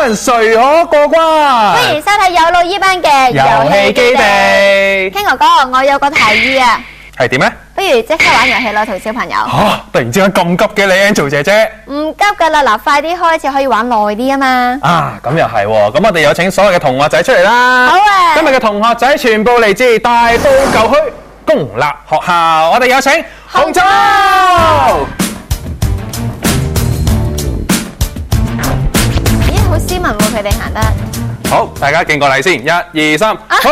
人誰可過關？歡迎收睇有路依班嘅遊戲基地。King哥哥，我有個提議啊，係點咧？不如即刻玩遊戲啦，同小朋友。嚇！突然之間咁急嘅你 Angel 姐姐。唔急噶啦，嗱，快啲開始可以玩耐啲啊嘛。啊，咁又係喎。咁我哋有請所有嘅同學仔出嚟啦。好啊。今日嘅同學仔全部嚟自大埔舊墟公立學校，我哋有請紅組。咦，好斯文喎，佢哋行得。好，大家敬個禮先，1、2、3，好。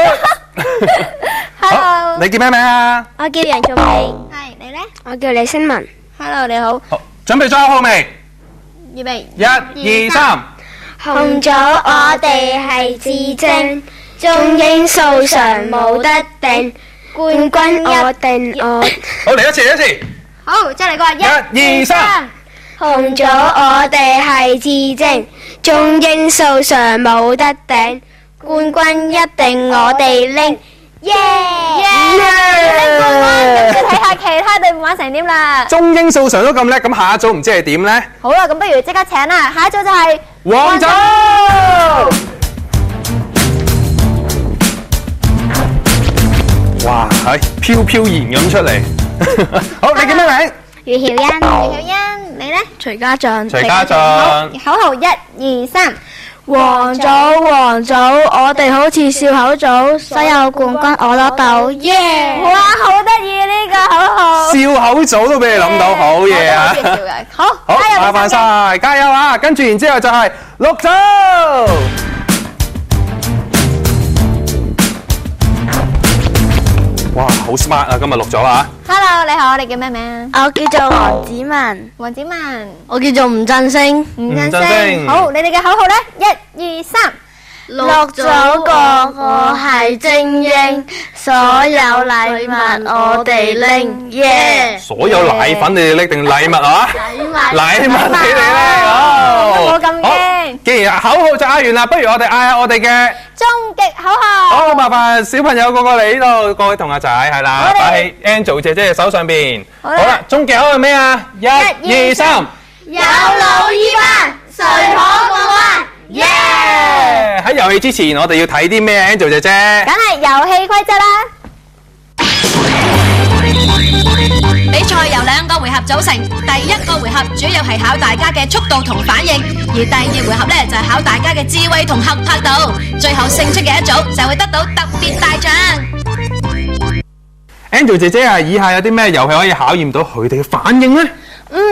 Hello，你叫咩名啊？我叫楊仲美，係你咧？我叫李星文。 Hello，你好。好，準備裝好未？預備。 1、2、3。紅組我哋係至精，中英數常冇得定，冠軍我定我。好，嚟一次。好，再嚟個1、2、3。紅組我哋係至精，中英數常冇得定，冠軍一定我哋拎。耶！拎冠軍，咁睇下其他隊玩成點啦。中英數常都咁叻，咁下一組唔知係點呢？好啦，咁不如即刻請啦，下一組就係黃組。哇，係飄飄然咁出嚟。好，你叫咩名？余曉欣、余曉欣，你咧？徐家俊。徐家俊。口號1、2、3。黃組，我哋好似笑口組，所有冠軍我攞到，耶！哇，好得意呢個口號。笑口組都俾你諗到，好嘢啊！好，好，加油麻煩晒，加油啊！跟住然之後就係綠組。哇，好 smart 啊！今日綠組啊 Hello，你好，你叫咩名？我叫做黃子文，黃子文。我叫做吳振星。吳振振星星。好，你哋嘅口號咧，1、2、3。綠組個係精英，所有禮物我哋拎，耶！所有奶粉你哋拎定禮物啊？禮物你哋拎，冇咁驚。既然口號就嗌完啦，不如我哋嗌下我哋嘅終極口號。好，麻煩小朋友個個嚟呢度，各位同學仔係啦，擺喺 Angel 姐姐嘅手上邊。好啦，終極口號係咩啊？1、2、3。有路依班，誰可過關？耶！喺遊戲之前，我哋要睇啲咩 Angel 姐姐？梗係遊戲規則啦。比賽由2個回合組成，第1個回合主要係考大家嘅速度同反應，而第2回合呢就係考大家嘅智慧同合拍度，最後勝出嘅一組就會得到特別大獎。Angel 姐姐啊，以下有啲咩遊戲可以考驗到佢哋嘅反應呢？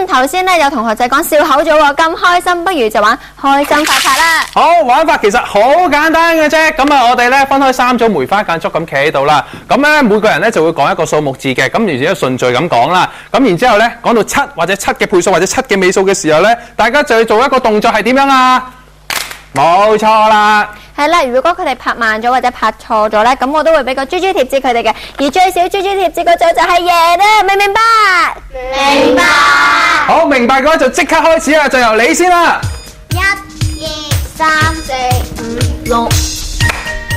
頭先咧有同學仔講笑口組喎，咁開心，不如就玩開心快拍啦。好，玩法其實好簡單嘅啫。咁啊，我哋咧分開3組梅花間竹咁企喺度啦。咁咧每個人咧就會講一個數目字嘅，咁然之後順序咁講啦。咁然之後咧講到7或者7嘅倍數或者7嘅尾數嘅時候咧，大家就要做一個動作係點樣啊？冇錯啦。係啦，如果佢哋拍慢咗或者拍錯咗咧，咁我都會俾個豬豬貼紙佢哋嘅，而最少豬豬貼紙嗰組就係贏啦，明唔明白？明白。好，明白嘅話就即刻開始啦，就由你先啦。 1、2、3、4、5、6、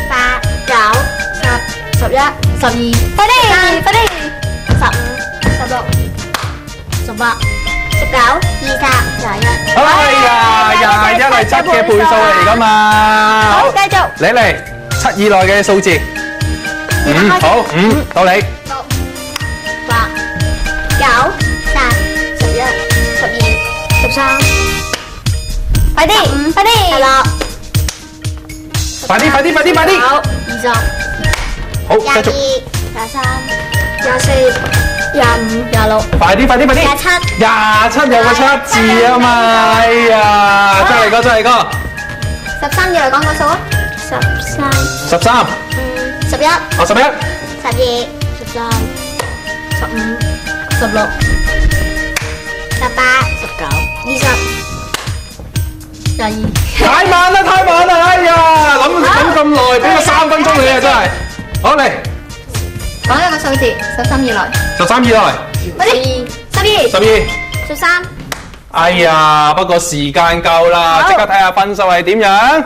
8、9、10、11、12、快啲，快啲15、16、18、19、20、21。哎呀，21係7嘅倍數嚟㗎嘛。好，繼續。你嚟7以內嘅數字。5，好，5到你。 6、8、9、10、11、12、13。快啲，快啲。係啦。快啲，快啲，快啲，快啲。 20、好，繼續。 22、23、24、25、26。快啲，快啲，快啲。 27 27有個7字啊嘛。哎呀，再嚟個，再嚟個。 13要嚟講個數啊。 13、 13。 11、哦，11。 12、13、15、16、18、19、20、22。太慢啦，太慢啦！哎呀，諗咁耐，俾個3分鐘你啊，真係。好嚟。講一個數字，13以內。 13以內。快啲，12、 12。 13。哎呀，不過時間夠啦，即刻睇下分數係點樣。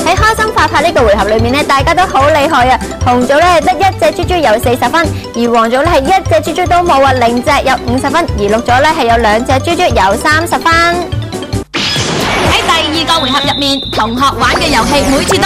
喺開心快拍呢個回合裏面咧，大家都好厲害啊！紅組咧得1隻豬豬有40分，而黃組咧係1隻豬豬都冇啊，0隻有50分，而綠組咧係有2隻豬豬有30分。喺第2個回合入面，同學玩嘅遊戲每次都